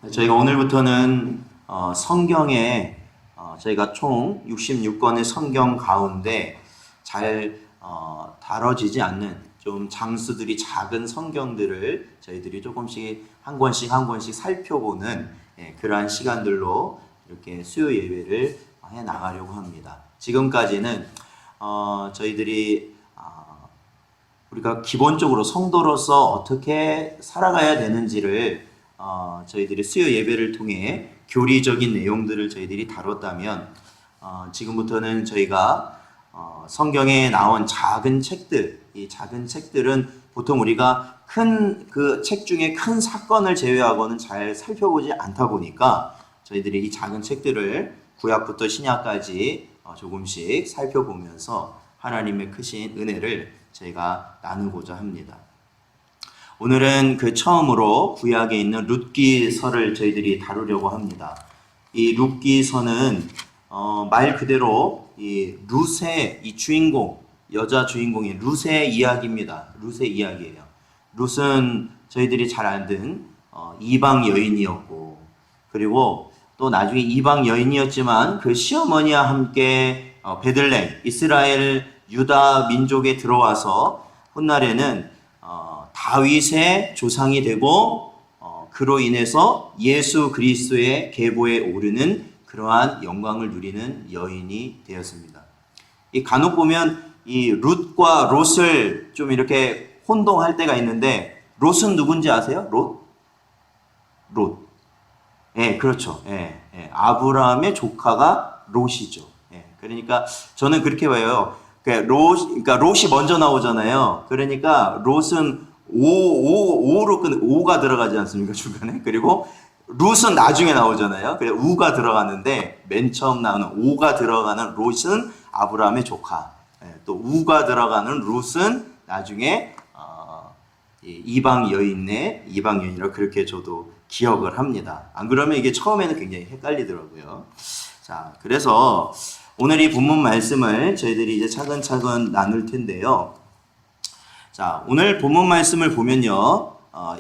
저희가 오늘부터는 성경에 저희가 총 66권의 성경 가운데 잘 다뤄지지 않는 좀 장수들이 작은 성경들을 저희들이 조금씩 한 권씩 살펴보는 그러한 시간들로 이렇게 수요 예배를 해 나가려고 합니다. 지금까지는 저희들이 우리가 기본적으로 성도로서 어떻게 살아가야 되는지를 저희들이 수요 예배를 통해 교리적인 내용들을 저희들이 다뤘다면 지금부터는 저희가 성경에 나온 작은 책들, 이 작은 책들은 보통 우리가 큰 그 책 중에 큰 사건을 제외하고는 잘 살펴보지 않다 보니까 저희들이 이 작은 책들을 구약부터 신약까지 조금씩 살펴보면서 하나님의 크신 은혜를 저희가 나누고자 합니다. 오늘은 그 처음으로 구약에 있는 룻기서를 저희들이 다루려고 합니다. 이 룻기서는 말 그대로 이 룻의 이 주인공, 여자 주인공인 룻의 이야기입니다. 룻의 이야기예요. 룻은 저희들이 잘 아는 이방 여인이었고, 그리고 또 나중에 이방 여인이었지만 그 시어머니와 함께 베들레헴, 이스라엘 유다 민족에 들어와서 훗날에는 다윗의 조상이 되고 그로 인해서 예수 그리스도의 계보에 오르는 그러한 영광을 누리는 여인이 되었습니다. 이 간혹 보면 이 룻과 롯을 좀 이렇게 혼동할 때가 있는데, 롯은 누군지 아세요? 롯. 예, 그렇죠. 아브라함의 조카가 롯이죠. 그러니까 저는 그렇게 봐요. 그러니까 롯이 먼저 나오잖아요. 그러니까 롯은 오로 오가 들어가지 않습니까? 중간에. 그리고 룻은 나중에 나오잖아요. 그래서 우가 들어가는데 맨 처음 나오는 오가 들어가는 롯은 아브라함의 조카. 또 우가 들어가는 룻은 나중에 이방 여인이라고 그렇게 저도 기억을 합니다. 안 그러면 이게 처음에는 굉장히 헷갈리더라고요. 자, 그래서 오늘 이 본문 말씀을 저희들이 이제 차근차근 나눌 텐데요. 자, 오늘 본문 말씀을 보면요.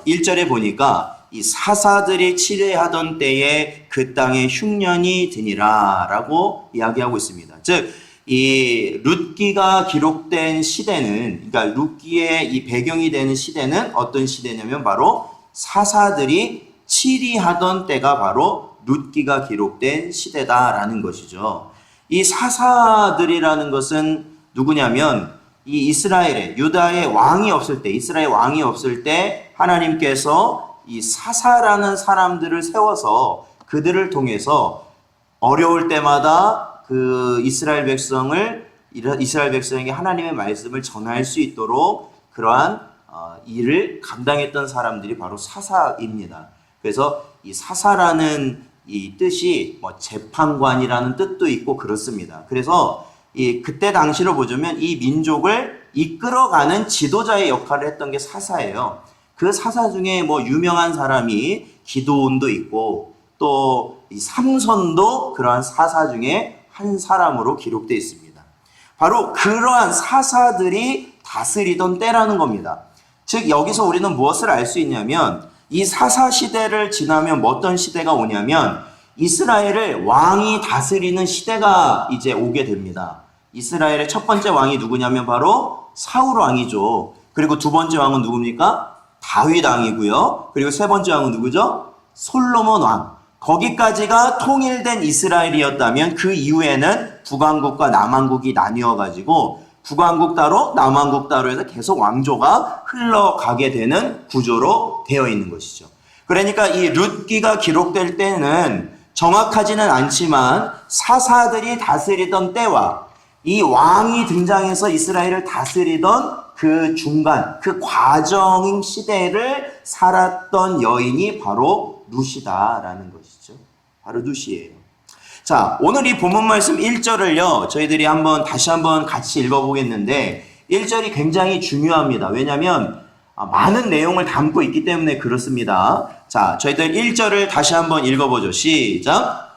1절에 보니까 이 사사들이 치레하던 때에 그 땅에 흉년이 드니라 라고 이야기하고 있습니다. 즉, 이 룻기가 기록된 시대는, 그러니까 룻기의 이 배경이 되는 시대는 어떤 시대냐면 바로 사사들이 치리하던 때가 바로 룻기가 기록된 시대다라는 것이죠. 이 사사들이라는 것은 누구냐면 이 이스라엘의 유다의 왕이 없을 때, 이스라엘 왕이 없을 때 하나님께서 이 사사라는 사람들을 세워서 그들을 통해서 어려울 때마다 그 이스라엘 백성에게 하나님의 말씀을 전할 수 있도록 그러한 일을 감당했던 사람들이 바로 사사입니다. 그래서 이 사사라는 이 뜻이 재판관이라는 뜻도 있고 그렇습니다. 그래서 그때 당시로 보자면 이 민족을 이끌어가는 지도자의 역할을 했던 게 사사예요. 그 사사 중에 유명한 사람이 기드온도 있고 또 이 삼손도 그러한 사사 중에 한 사람으로 기록되어 있습니다. 바로 그러한 사사들이 다스리던 때라는 겁니다. 즉 여기서 우리는 무엇을 알 수 있냐면 이 사사 시대를 지나면 어떤 시대가 오냐면 이스라엘을 왕이 다스리는 시대가 이제 오게 됩니다. 이스라엘의 첫 번째 왕이 누구냐면 바로 사울 왕이죠. 그리고 두 번째 왕은 누굽니까? 다윗 왕이고요. 그리고 세 번째 왕은 누구죠? 솔로몬 왕. 거기까지가 통일된 이스라엘이었다면 그 이후에는 북왕국과 남왕국이 나뉘어가지고 북왕국 따로 남왕국 따로 해서 계속 왕조가 흘러가게 되는 구조로 되어 있는 것이죠. 그러니까 이 룻기가 기록될 때는 정확하지는 않지만 사사들이 다스리던 때와 이 왕이 등장해서 이스라엘을 다스리던 그 중간, 그 과정 시대를 살았던 여인이 바로 룻이다라는 것이죠. 바로 룻이에요. 자, 오늘 이 본문 말씀 1절을요, 저희들이 다시 한번 같이 읽어보겠는데, 1절이 굉장히 중요합니다. 왜냐하면 많은 내용을 담고 있기 때문에 그렇습니다. 자, 저희들 1절을 다시 한번 읽어보죠. 시작.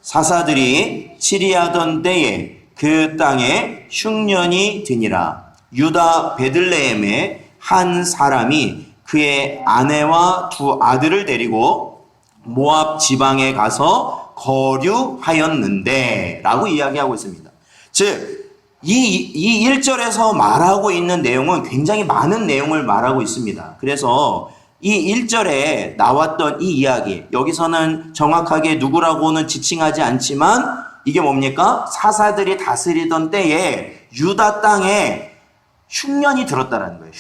사사들이 치리하던 때에 그 땅에 흉년이 드니라. 유다 베들레헴의 한 사람이 그의 아내와 두 아들을 데리고 모압 지방에 가서 거류하였는데 라고 이야기하고 있습니다. 즉 이 1절에서 말하고 있는 내용은 굉장히 많은 내용을 말하고 있습니다. 그래서 이 1절에 나왔던 이 이야기, 여기서는 정확하게 누구라고는 지칭하지 않지만 이게 뭡니까? 사사들이 다스리던 때에 유다 땅에 흉년이 들었다는 거예요.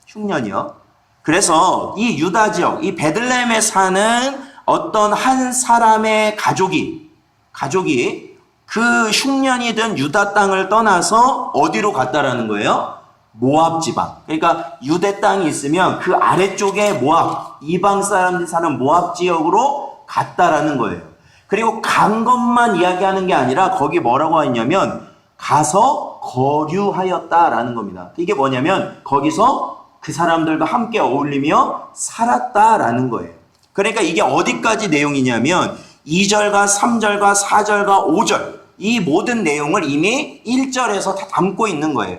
흉년이요. 그래서 이 유다 지역, 이 베들레헴에 사는 어떤 한 사람의 가족이 그 흉년이 든 유다 땅을 떠나서 어디로 갔다라는 거예요? 모압 지방. 그러니까 유대 땅이 있으면 그 아래쪽에 모압, 이방 사람들이 사는 모압 지역으로 갔다라는 거예요. 그리고 간 것만 이야기하는 게 아니라 거기 뭐라고 했냐면 가서 거류하였다라는 겁니다. 이게 뭐냐면 거기서 그 사람들과 함께 어울리며 살았다라는 거예요. 그러니까 이게 어디까지 내용이냐면 2절과 3절과 4절과 5절 이 모든 내용을 이미 1절에서 다 담고 있는 거예요.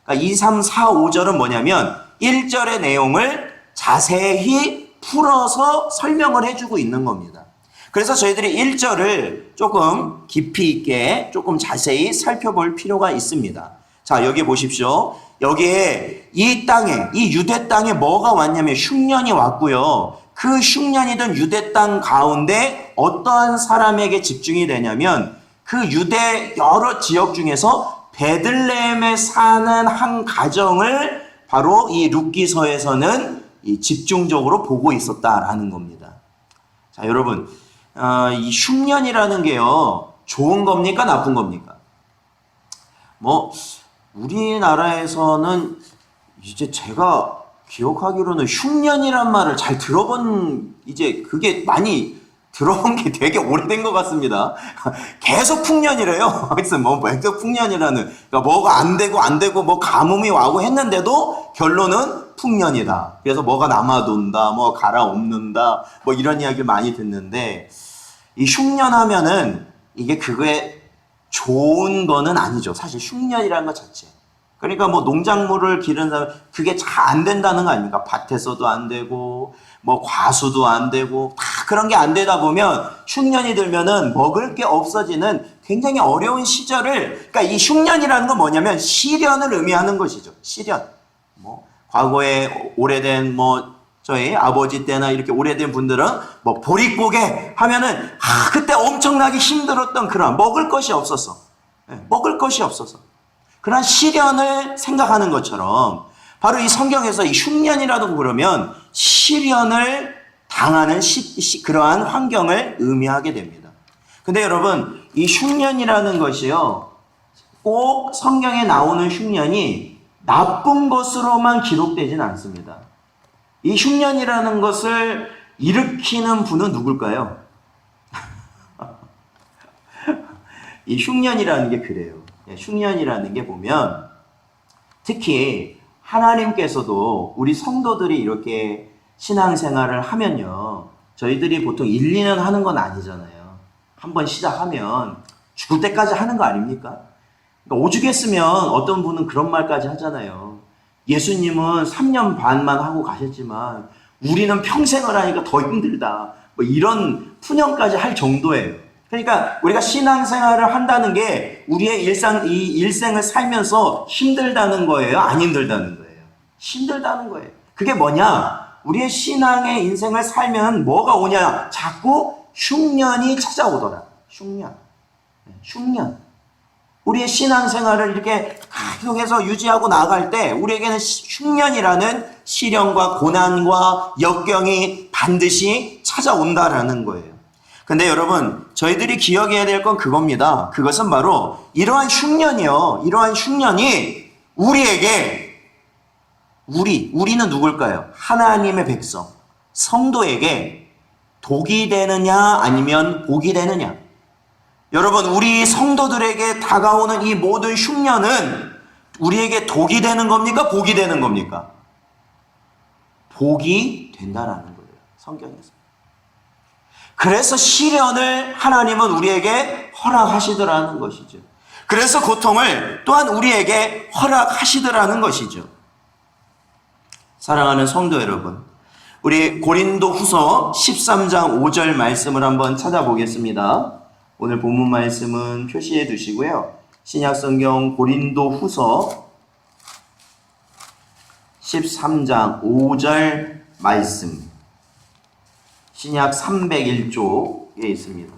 그러니까 2, 3, 4, 5절은 뭐냐면 1절의 내용을 자세히 풀어서 설명을 해주고 있는 겁니다. 그래서 저희들이 1절을 조금 깊이 있게 조금 자세히 살펴볼 필요가 있습니다. 자, 여기 보십시오. 여기에 이 땅에, 이 유대 땅에 뭐가 왔냐면 흉년이 왔고요. 그 흉년이던 유대 땅 가운데 어떠한 사람에게 집중이 되냐면 그 유대 여러 지역 중에서 베들레헴에 사는 한 가정을 바로 이 룻기서에서는 집중적으로 보고 있었다라는 겁니다. 자, 여러분, 이 흉년이라는 게요, 좋은 겁니까? 나쁜 겁니까? 우리나라에서는 이제 제가 기억하기로는 흉년이란 말을 잘 들어본, 이제 그게 많이 들어본 게 되게 오래된 것 같습니다. 계속 풍년이래요. 그래서 계속 풍년이라는, 그러니까 뭐가 안 되고 뭐 가뭄이 와고 했는데도 결론은 풍년이다. 그래서 뭐가 남아돈다, 뭐 갈아엎는다, 뭐 이런 이야기를 많이 듣는데, 이 흉년 하면은 이게 그게 좋은 거는 아니죠. 사실 흉년이라는 것 자체. 그러니까 뭐 농작물을 기르는 사람, 그게 잘 안 된다는 거 아닙니까? 밭에서도 안 되고, 뭐 과수도 안 되고, 다 그런 게 안 되다 보면 흉년이 들면은 먹을 게 없어지는 굉장히 어려운 시절을, 그러니까 이 흉년이라는 건 뭐냐면 시련을 의미하는 것이죠. 시련. 과거에 오래된 저희 아버지 때나 이렇게 오래된 분들은 보릿고개 하면은, 그때 엄청나게 힘들었던 그런 먹을 것이 없었어. 먹을 것이 없어서. 그런 시련을 생각하는 것처럼 바로 이 성경에서 이 흉년이라고 그러면 시련을 당하는 그러한 환경을 의미하게 됩니다. 근데 여러분, 이 흉년이라는 것이요, 꼭 성경에 나오는 흉년이 나쁜 것으로만 기록되진 않습니다. 이 흉년이라는 것을 일으키는 분은 누굴까요? 이 흉년이라는 게 그래요. 흉년이라는 게 보면 특히 하나님께서도 우리 성도들이 이렇게 신앙생활을 하면요, 저희들이 보통 1, 2년 하는 건 아니잖아요. 한번 시작하면 죽을 때까지 하는 거 아닙니까? 그러니까 오죽했으면 어떤 분은 그런 말까지 하잖아요. 예수님은 3년 반만 하고 가셨지만 우리는 평생을 하니까 더 힘들다. 이런 푸념까지 할 정도예요. 그러니까 우리가 신앙생활을 한다는 게 우리의 이 일생을 살면서 힘들다는 거예요? 안 힘들다는 거예요? 힘들다는 거예요. 그게 뭐냐? 우리의 신앙의 인생을 살면 뭐가 오냐? 자꾸 흉년이 찾아오더라. 흉년. 우리의 신앙생활을 이렇게 계속해서 유지하고 나아갈 때 우리에게는 흉년이라는 시련과 고난과 역경이 반드시 찾아온다라는 거예요. 근데 여러분, 저희들이 기억해야 될 건 그겁니다. 그것은 바로 이러한 흉년이 우리는 누굴까요? 하나님의 백성, 성도에게 독이 되느냐 아니면 복이 되느냐. 여러분, 우리 성도들에게 다가오는 이 모든 흉년은 우리에게 독이 되는 겁니까? 복이 되는 겁니까? 복이 된다라는 거예요, 성경에서. 그래서 시련을 하나님은 우리에게 허락하시더라는 것이죠. 그래서 고통을 또한 우리에게 허락하시더라는 것이죠. 사랑하는 성도 여러분, 우리 고린도 후서 13장 5절 말씀을 한번 찾아보겠습니다. 오늘 본문 말씀은 표시해 두시고요. 신약성경 고린도 후서 13장 5절 말씀, 신약 301쪽에 있습니다.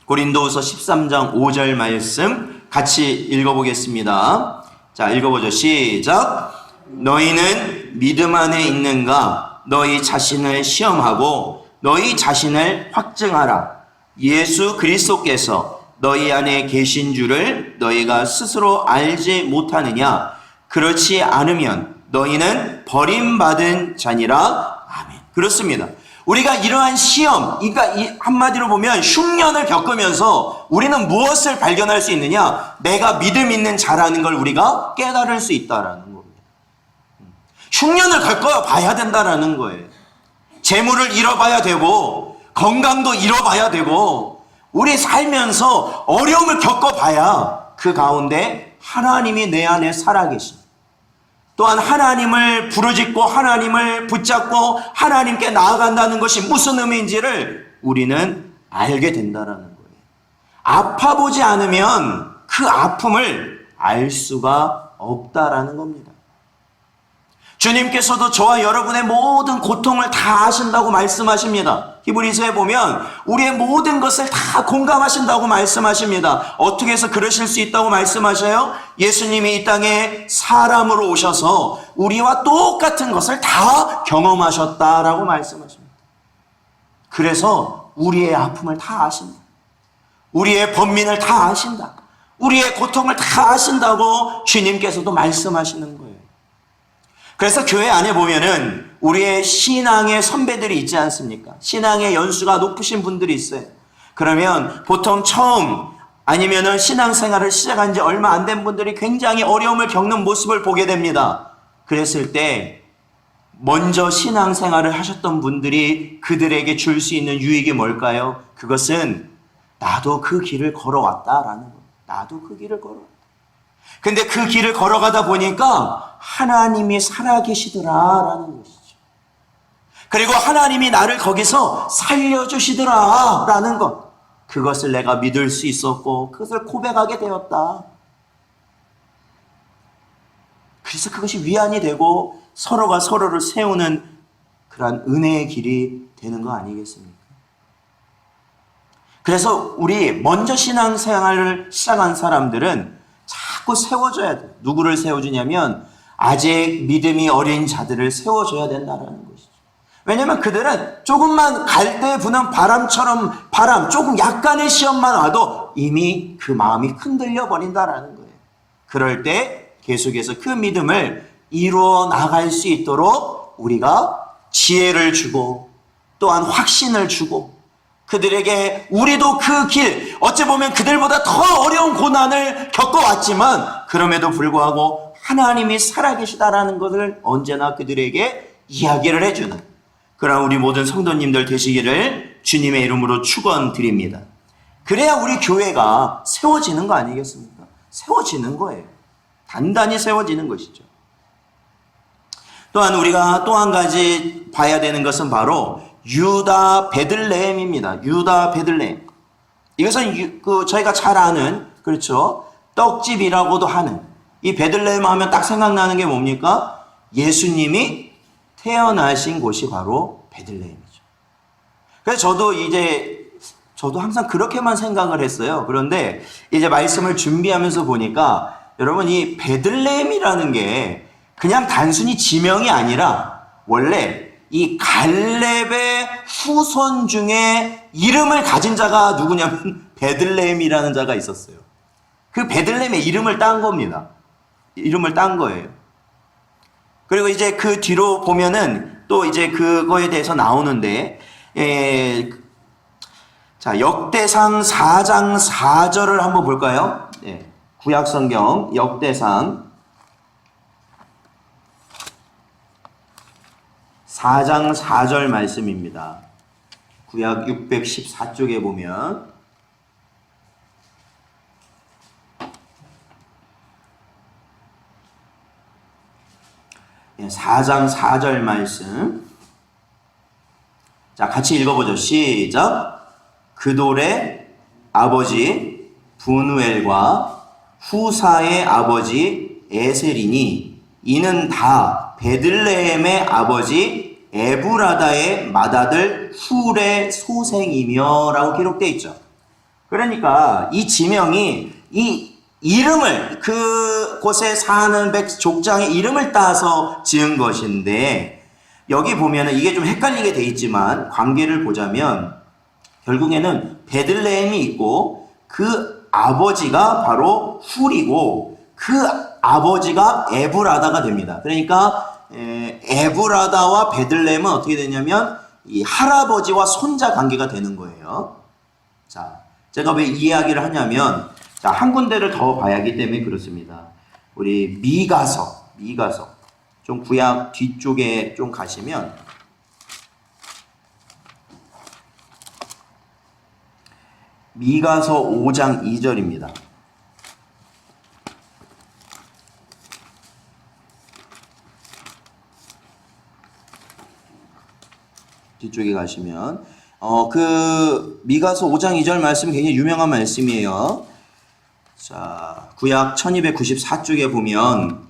고린도후서 13장 5절 말씀 같이 읽어보겠습니다. 자, 읽어보죠. 시작. 너희는 믿음 안에 있는가? 너희 자신을 시험하고 너희 자신을 확증하라. 예수 그리스도께서 너희 안에 계신 줄을 너희가 스스로 알지 못하느냐? 그렇지 않으면 너희는 버림받은 자니라. 아멘. 그렇습니다. 우리가 이러한 시험, 그러니까 한마디로 보면 흉년을 겪으면서 우리는 무엇을 발견할 수 있느냐? 내가 믿음 있는 자라는 걸 우리가 깨달을 수 있다라는 겁니다. 흉년을 겪어봐야 된다라는 거예요. 재물을 잃어봐야 되고 건강도 잃어봐야 되고 우리 살면서 어려움을 겪어봐야 그 가운데 하나님이 내 안에 살아계신, 또한 하나님을 부르짖고 하나님을 붙잡고 하나님께 나아간다는 것이 무슨 의미인지를 우리는 알게 된다는 거예요. 아파보지 않으면 그 아픔을 알 수가 없다라는 겁니다. 주님께서도 저와 여러분의 모든 고통을 다 아신다고 말씀하십니다. 히브리서에 보면 우리의 모든 것을 다 공감하신다고 말씀하십니다. 어떻게 해서 그러실 수 있다고 말씀하셔요? 예수님이 이 땅에 사람으로 오셔서 우리와 똑같은 것을 다 경험하셨다라고 말씀하십니다. 그래서 우리의 아픔을 다 아신다. 우리의 번민을 다 아신다. 우리의 고통을 다 아신다고 주님께서도 말씀하시는 거예요. 그래서 교회 안에 보면은 우리의 신앙의 선배들이 있지 않습니까? 신앙의 연수가 높으신 분들이 있어요. 그러면 보통 처음 아니면은 신앙생활을 시작한 지 얼마 안 된 분들이 굉장히 어려움을 겪는 모습을 보게 됩니다. 그랬을 때 먼저 신앙생활을 하셨던 분들이 그들에게 줄 수 있는 유익이 뭘까요? 그것은 나도 그 길을 걸어왔다라는 거예요. 나도 그 길을 걸어왔다. 근데 그 길을 걸어가다 보니까 하나님이 살아계시더라라는 것이죠. 그리고 하나님이 나를 거기서 살려주시더라라는 것. 그것을 내가 믿을 수 있었고 그것을 고백하게 되었다. 그래서 그것이 위안이 되고 서로가 서로를 세우는 그러한 은혜의 길이 되는 거 아니겠습니까? 그래서 우리 먼저 신앙생활을 시작한 사람들은 자꾸 세워줘야 돼. 누구를 세워주냐면 아직 믿음이 어린 자들을 세워줘야 된다는 것이죠. 왜냐하면 그들은 조금만 갈대 부는 바람처럼 조금 약간의 시험만 와도 이미 그 마음이 흔들려 버린다는 거예요. 그럴 때 계속해서 그 믿음을 이루어 나갈 수 있도록 우리가 지혜를 주고 또한 확신을 주고 그들에게 우리도 그 길, 어찌 보면 그들보다 더 어려운 고난을 겪어왔지만 그럼에도 불구하고 하나님이 살아계시다라는 것을 언제나 그들에게 이야기를 해주는 그런 우리 모든 성도님들 되시기를 주님의 이름으로 축원드립니다. 그래야 우리 교회가 세워지는 거 아니겠습니까? 세워지는 거예요. 단단히 세워지는 것이죠. 또한 우리가 또 한 가지 봐야 되는 것은 바로 유다 베들레헴입니다. 유다 베들레헴. 이것은 저희가 잘 아는, 그렇죠, 떡집이라고도 하는, 이 베들레헴 하면 딱 생각나는 게 뭡니까? 예수님이 태어나신 곳이 바로 베들레헴이죠. 그래서 저도 항상 그렇게만 생각을 했어요. 그런데 이제 말씀을 준비하면서 보니까 여러분, 이 베들레헴이라는 게 그냥 단순히 지명이 아니라 원래 이 갈렙의 후손 중에 이름을 가진 자가 누구냐면 베들레헴이라는 자가 있었어요. 그 베들레헴의 이름을 딴 겁니다. 이름을 딴 거예요. 그리고 이제 그 뒤로 보면은 또 이제 그거에 대해서 나오는데, 자, 역대상 4장 4절을 한번 볼까요? 구약성경 역대상 4장 4절 말씀입니다. 구약 614쪽에 보면 4장 4절 말씀. 자, 같이 읽어보죠. 시작. 그돌의 아버지 분우엘과 후사의 아버지 에셀이니 이는 다 베들레헴의 아버지 에브라다의 맏아들 훌의 소생이며 라고 기록되어 있죠. 그러니까 이 지명이 이 이름을 그곳에 사는 족장의 이름을 따서 지은 것인데 여기 보면은 이게 좀 헷갈리게 돼 있지만 관계를 보자면 결국에는 베들레헴이 있고 그 아버지가 바로 훌이고 그 아버지가 에브라다가 됩니다. 그러니까 에브라다와 베들레헴은 어떻게 되냐면 이 할아버지와 손자 관계가 되는 거예요. 자, 제가 왜 이 이야기를 하냐면 자, 한 군데를 더 봐야 하기 때문에 그렇습니다. 우리 미가서 좀 구약 뒤쪽에 좀 가시면 미가서 5장 2절입니다. 뒤쪽에 가시면 그 미가서 5장 2절 말씀 굉장히 유명한 말씀이에요. 자, 구약 1294쪽에 보면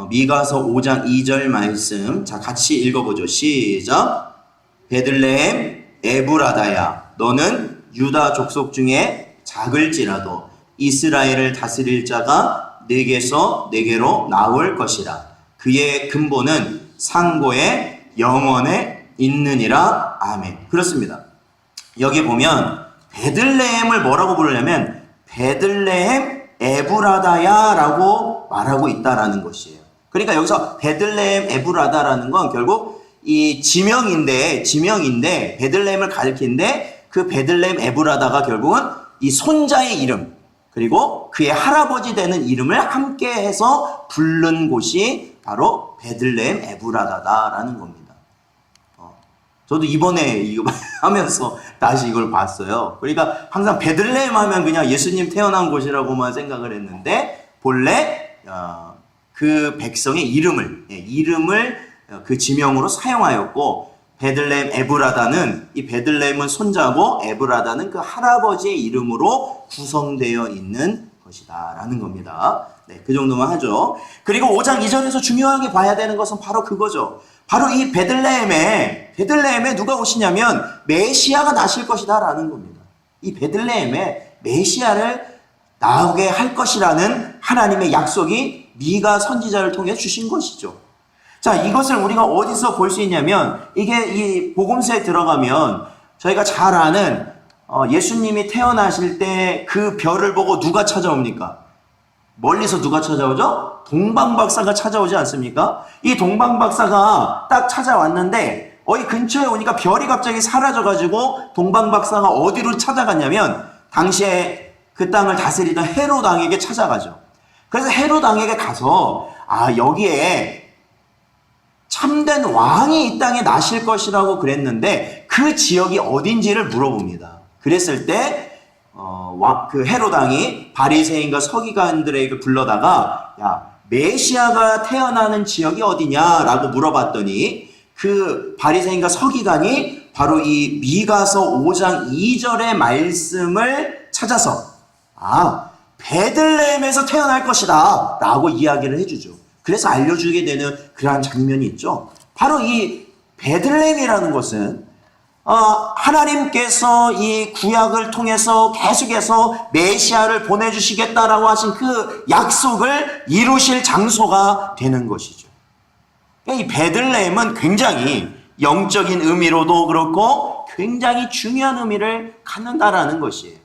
미가서 5장 2절 말씀. 자, 같이 읽어보죠. 시작. 베들레헴 에브라다야 너는 유다 족속 중에 작을지라도 이스라엘을 다스릴 자가 내게로 나올 것이라. 그의 근본은 상고의 영원에 있느니라. 아멘. 그렇습니다. 여기 보면 베들레헴을 뭐라고 부르냐면 베들레헴 에브라다야 라고 말하고 있다라는 것이에요. 그러니까 여기서 베들레헴 에브라다라는 건 결국 이 지명인데 베들레헴을 가리키는데 그 베들레헴 에브라다가 결국은 이 손자의 이름 그리고 그의 할아버지 되는 이름을 함께 해서 부른 곳이 바로 베들레헴 에브라다다라는 겁니다. 저도 이번에 이거 하면서 다시 이걸 봤어요. 그러니까 항상 베들레헴 하면 그냥 예수님 태어난 곳이라고만 생각을 했는데 본래 그 백성의 이름을 그 지명으로 사용하였고 베들레헴 에브라다는 이 베들레헴은 손자고 에브라다는 그 할아버지의 이름으로 구성되어 있는 것이다라는 겁니다. 네, 그 정도만 하죠. 그리고 5장 2절에서 중요하게 봐야 되는 것은 바로 그거죠. 바로 이 베들레헴에 누가 오시냐면 메시아가 나실 것이다라는 겁니다. 이 베들레헴에 메시아를 나오게 할 것이라는 하나님의 약속이 미가 선지자를 통해 주신 것이죠. 자, 이것을 우리가 어디서 볼 수 있냐면 이게 이 복음서에 들어가면 저희가 잘 아는 예수님이 태어나실 때 그 별을 보고 누가 찾아옵니까? 멀리서 누가 찾아오죠? 동방박사가 찾아오지 않습니까? 이 동방박사가 딱 찾아왔는데 어이 근처에 오니까 별이 갑자기 사라져가지고 동방박사가 어디로 찾아갔냐면 당시에 그 땅을 다스리던 헤롯 왕에게 찾아가죠. 그래서 헤롯 왕에게 가서 여기에 참된 왕이 이 땅에 나실 것이라고 그랬는데 그 지역이 어딘지를 물어봅니다. 그랬을 때 그 헤롯 왕이 바리새인과 서기관들에게 불러다가 메시아가 태어나는 지역이 어디냐라고 물어봤더니 그 바리새인과 서기관이 바로 이 미가서 5장 2절의 말씀을 찾아서 베들레헴에서 태어날 것이다 라고 이야기를 해주죠. 그래서 알려주게 되는 그러한 장면이 있죠. 바로 이 베들레헴이라는 것은 하나님께서 이 구약을 통해서 계속해서 메시아를 보내주시겠다라고 하신 그 약속을 이루실 장소가 되는 것이죠. 이 베들레헴은 굉장히 영적인 의미로도 그렇고 굉장히 중요한 의미를 갖는다라는 것이에요.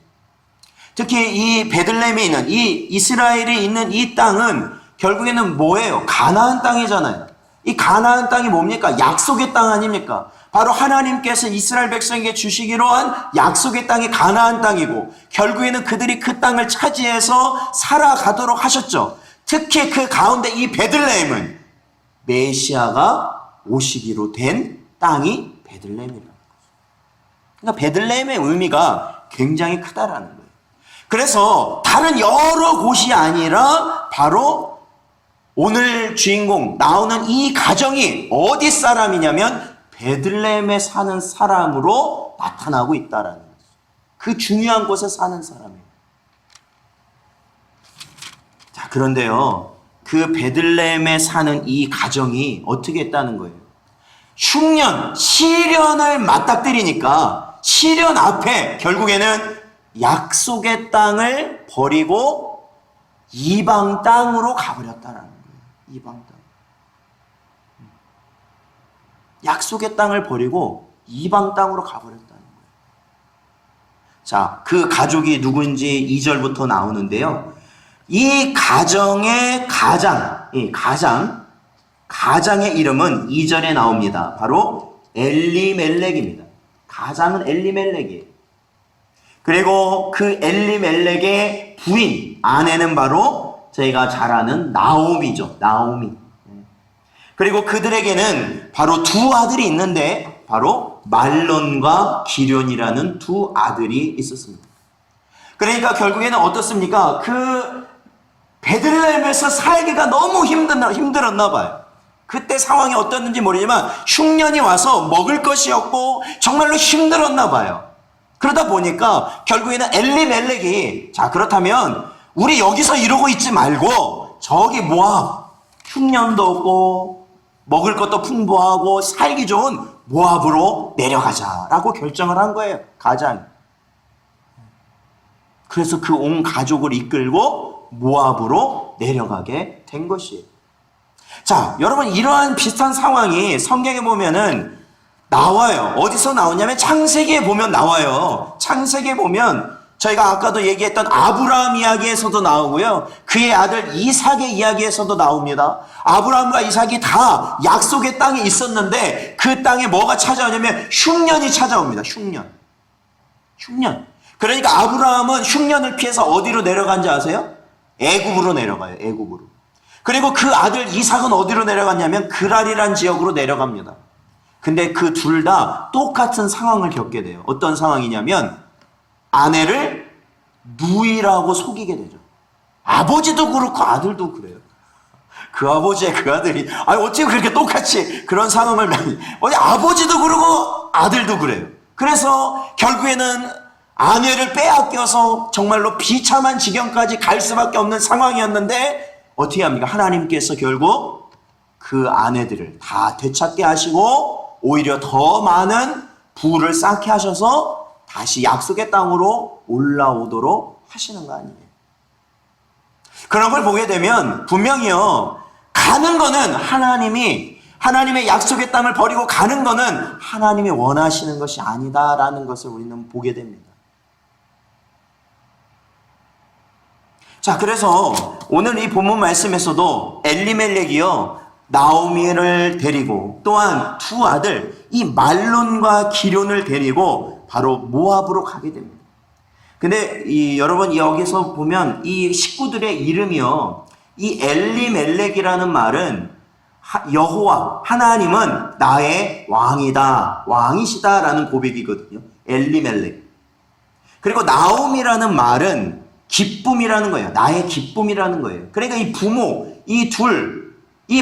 특히 이 베들레헴에 있는 이 이스라엘이 있는 이 땅은 결국에는 뭐예요? 가나안 땅이잖아요. 이 가나안 땅이 뭡니까? 약속의 땅 아닙니까? 바로 하나님께서 이스라엘 백성에게 주시기로 한 약속의 땅이 가나안 땅이고 결국에는 그들이 그 땅을 차지해서 살아가도록 하셨죠. 특히 그 가운데 이 베들레헴은 메시아가 오시기로 된 땅이 베들레헴이라는 거죠. 그러니까 베들레헴의 의미가 굉장히 크다라는 거예요. 그래서 다른 여러 곳이 아니라 바로 오늘 주인공 나오는 이 가정이 어디 사람이냐면 베들레헴에 사는 사람으로 나타나고 있다라는 거죠. 그 중요한 곳에 사는 사람이에요. 자, 그런데요, 그 베들레헴에 사는 이 가정이 어떻게 했다는 거예요? 흉년, 시련을 맞닥뜨리니까 시련 앞에 결국에는 약속의 땅을 버리고 이방 땅으로 가버렸다는 거예요. 이방 땅. 약속의 땅을 버리고 이방 땅으로 가버렸다는 거예요. 자, 그 가족이 누구인지 2절부터 나오는데요. 이 가정의 가장의 이름은 2절에 나옵니다. 바로 엘리멜렉입니다. 가장은 엘리멜렉이에요. 그리고 그 엘리멜렉의 부인, 아내는 바로 저희가 잘 아는 나오미죠. 나오미. 그리고 그들에게는 바로 두 아들이 있는데 바로 말론과 기련이라는 두 아들이 있었습니다. 그러니까 결국에는 어떻습니까? 그 베들레헴에서 살기가 너무 힘들었나 봐요. 그때 상황이 어땠는지 모르지만 흉년이 와서 먹을 것이 없고 정말로 힘들었나 봐요. 그러다 보니까 결국에는 엘리멜렉이, 자, 그렇다면 우리 여기서 이러고 있지 말고 저기 모압, 흉년도 없고 먹을 것도 풍부하고 살기 좋은 모압으로 내려가자라고 결정을 한 거예요. 가장이. 그래서 그 온 가족을 이끌고 모압으로 내려가게 된 것이에요. 자, 여러분, 이러한 비슷한 상황이 성경에 보면은 나와요. 어디서 나오냐면 창세기에 보면 나와요. 창세기에 보면 저희가 아까도 얘기했던 아브라함 이야기에서도 나오고요. 그의 아들 이삭의 이야기에서도 나옵니다. 아브라함과 이삭이 다 약속의 땅에 있었는데 그 땅에 뭐가 찾아오냐면 흉년이 찾아옵니다. 흉년. 그러니까 아브라함은 흉년을 피해서 어디로 내려간지 아세요? 애굽으로 내려가요. 애굽으로. 그리고 그 아들 이삭은 어디로 내려갔냐면 그랄이란 지역으로 내려갑니다. 근데 그 둘 다 똑같은 상황을 겪게 돼요. 어떤 상황이냐면 아내를 누이라고 속이게 되죠. 아버지도 그렇고 아들도 그래요. 그 아버지의 그 아들이 어찌 그렇게 똑같이 그런 상황을 아버지도 그러고 아들도 그래요. 그래서 결국에는 아내를 빼앗겨서 정말로 비참한 지경까지 갈 수밖에 없는 상황이었는데 어떻게 합니까? 하나님께서 결국 그 아내들을 다 되찾게 하시고 오히려 더 많은 부를 쌓게 하셔서 다시 약속의 땅으로 올라오도록 하시는 거 아니에요. 그런 걸 보게 되면 분명히요, 가는 거는 하나님의 약속의 땅을 버리고 가는 거는 하나님이 원하시는 것이 아니다라는 것을 우리는 보게 됩니다. 자, 그래서 오늘 이 본문 말씀에서도 엘리멜렉이요, 나오미를 데리고 또한 두 아들 이 말론과 기련을 데리고 바로 모압으로 가게 됩니다. 근데 여러분 여기서 보면 이 식구들의 이름이요, 이 엘리멜렉이라는 말은 여호와 하나님은 나의 왕이다, 왕이시다라는 고백이거든요. 엘리멜렉. 그리고 나오미라는 말은 기쁨이라는 거예요. 나의 기쁨이라는 거예요. 그러니까 이 부모, 이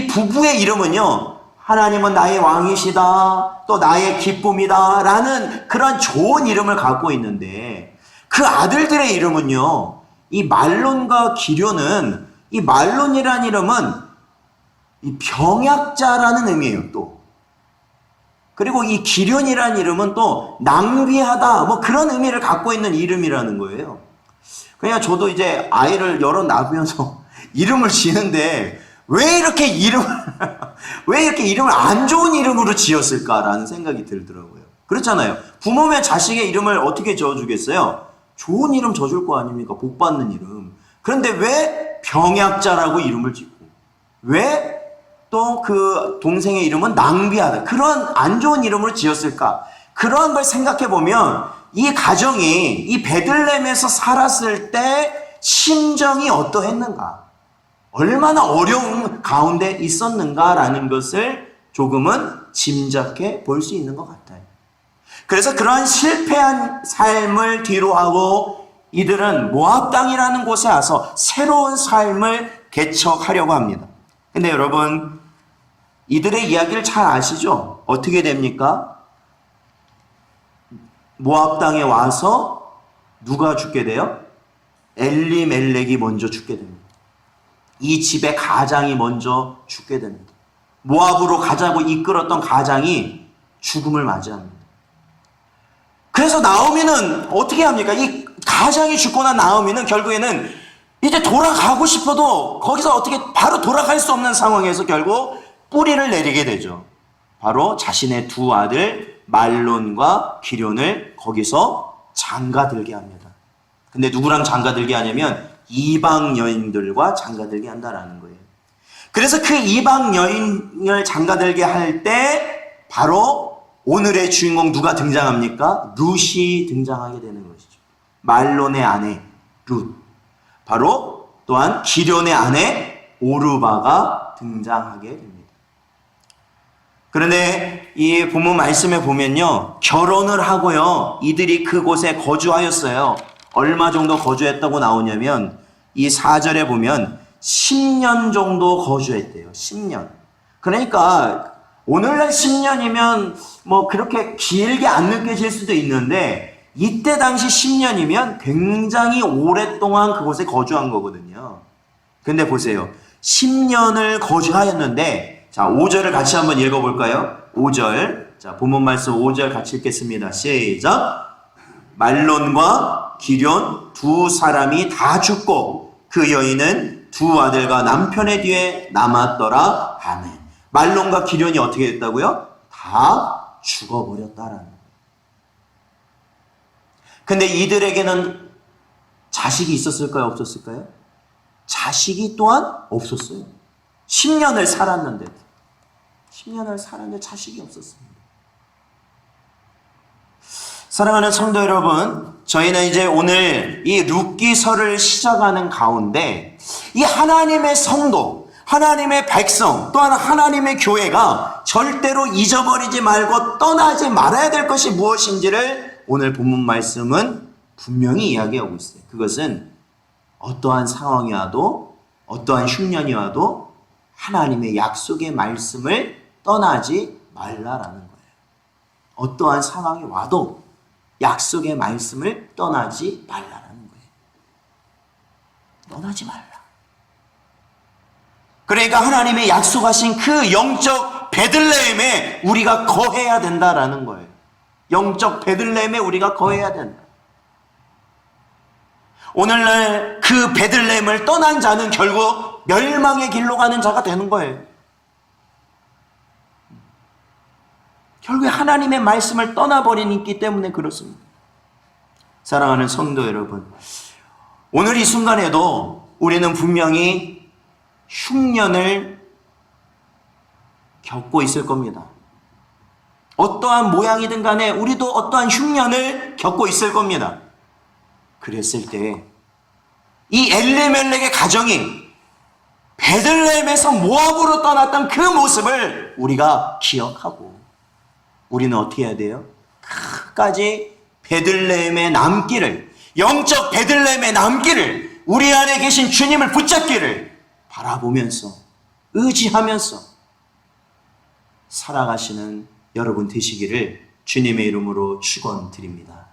부부의 이름은요, 하나님은 나의 왕이시다, 또 나의 기쁨이다 라는 그런 좋은 이름을 갖고 있는데 그 아들들의 이름은요, 이 말론과 기련은, 이 말론이라는 이름은 이 병약자라는 의미예요. 또 그리고 이 기련이라는 이름은 또 낭비하다, 뭐 그런 의미를 갖고 있는 이름이라는 거예요. 그냥 저도 이제 아이를 여러 낳으면서 이름을 지는데 왜 이렇게 이름을 안 좋은 이름으로 지었을까라는 생각이 들더라고요. 그렇잖아요. 부모면 자식의 이름을 어떻게 지어주겠어요? 좋은 이름 지어줄 거 아닙니까? 복 받는 이름. 그런데 왜 병약자라고 이름을 짓고, 왜 또 그 동생의 이름은 낭비하다, 그런 안 좋은 이름으로 지었을까? 그런 걸 생각해 보면 이 가정이 이 베들레헴에서 살았을 때 심정이 어떠했는가, 얼마나 어려운 가운데 있었는가라는 것을 조금은 짐작해 볼 수 있는 것 같아요. 그래서 그러한 실패한 삶을 뒤로하고 이들은 모압 땅이라는 곳에 와서 새로운 삶을 개척하려고 합니다. 근데 여러분, 이들의 이야기를 잘 아시죠? 어떻게 됩니까? 모압 땅에 와서 누가 죽게 돼요? 엘리멜렉이 먼저 죽게 됩니다. 이 집의 가장이 먼저 죽게 됩니다. 모압으로 가자고 이끌었던 가장이 죽음을 맞이합니다. 그래서 나오미는 어떻게 합니까? 이 가장이 죽고 난 나오미는 결국에는 이제 돌아가고 싶어도 거기서 어떻게 바로 돌아갈 수 없는 상황에서 결국 뿌리를 내리게 되죠. 바로 자신의 두 아들 말론과 기럨을 거기서 장가들게 합니다. 근데 누구랑 장가들게 하냐면 이방 여인들과 장가들게 한다라는 거예요. 그래서 그 이방 여인을 장가들게 할 때 바로 오늘의 주인공 누가 등장합니까? 룻이 등장하게 되는 것이죠. 말론의 아내 룻. 바로 또한 기럨의 아내 오르바가 등장하게 됩니다. 그런데 이 본문 말씀에 보면요, 결혼을 하고요, 이들이 그곳에 거주하였어요. 얼마 정도 거주했다고 나오냐면 이 4절에 보면 10년 정도 거주했대요. 10년. 그러니까 오늘날 10년이면 뭐 그렇게 길게 안 느껴질 수도 있는데 이때 당시 10년이면 굉장히 오랫동안 그곳에 거주한 거거든요. 근데 보세요. 10년을 거주하였는데, 자, 5절을 같이 한번 읽어볼까요? 5절. 자, 본문 말씀 5절 같이 읽겠습니다. 시작. 말론과 기럨 두 사람이 다 죽고 그 여인은 두 아들과 남편의 뒤에 남았더라. 아멘. 말론과 기럨이 어떻게 됐다고요? 다 죽어버렸다라는 거예요. 근데 이들에게는 자식이 있었을까요? 없었을까요? 자식이 또한 없었어요. 10년을 살았는데 자식이 없었습니다. 사랑하는 성도 여러분, 저희는 이제 오늘 이 룻기서를 시작하는 가운데 이 하나님의 성도, 하나님의 백성, 또한 하나님의 교회가 절대로 잊어버리지 말고 떠나지 말아야 될 것이 무엇인지를 오늘 본문 말씀은 분명히 이야기하고 있어요. 그것은 어떠한 상황이 와도, 어떠한 흉년이 와도 하나님의 약속의 말씀을 떠나지 말라라는 거예요. 어떠한 상황이 와도 약속의 말씀을 떠나지 말라라는 거예요. 떠나지 말라. 그러니까 하나님의 약속하신 그 영적 베들레헴에 우리가 거해야 된다라는 거예요. 영적 베들레헴에 우리가 거해야 된다. 오늘날 그 베들레헴을 떠난 자는 결국 멸망의 길로 가는 자가 되는 거예요. 결국에 하나님의 말씀을 떠나버리기 때문에 그렇습니다. 사랑하는 성도 여러분, 오늘 이 순간에도 우리는 분명히 흉년을 겪고 있을 겁니다. 어떠한 모양이든 간에 우리도 어떠한 흉년을 겪고 있을 겁니다. 그랬을 때 이 엘리멜렉의 가정이 베들레헴에서 모압으로 떠났던 그 모습을 우리가 기억하고 우리는 어떻게 해야 돼요? 끝까지 베들레헴에 남기를, 영적 베들레헴에 남기를, 우리 안에 계신 주님을 붙잡기를 바라보면서 의지하면서 살아가시는 여러분 되시기를 주님의 이름으로 축원드립니다.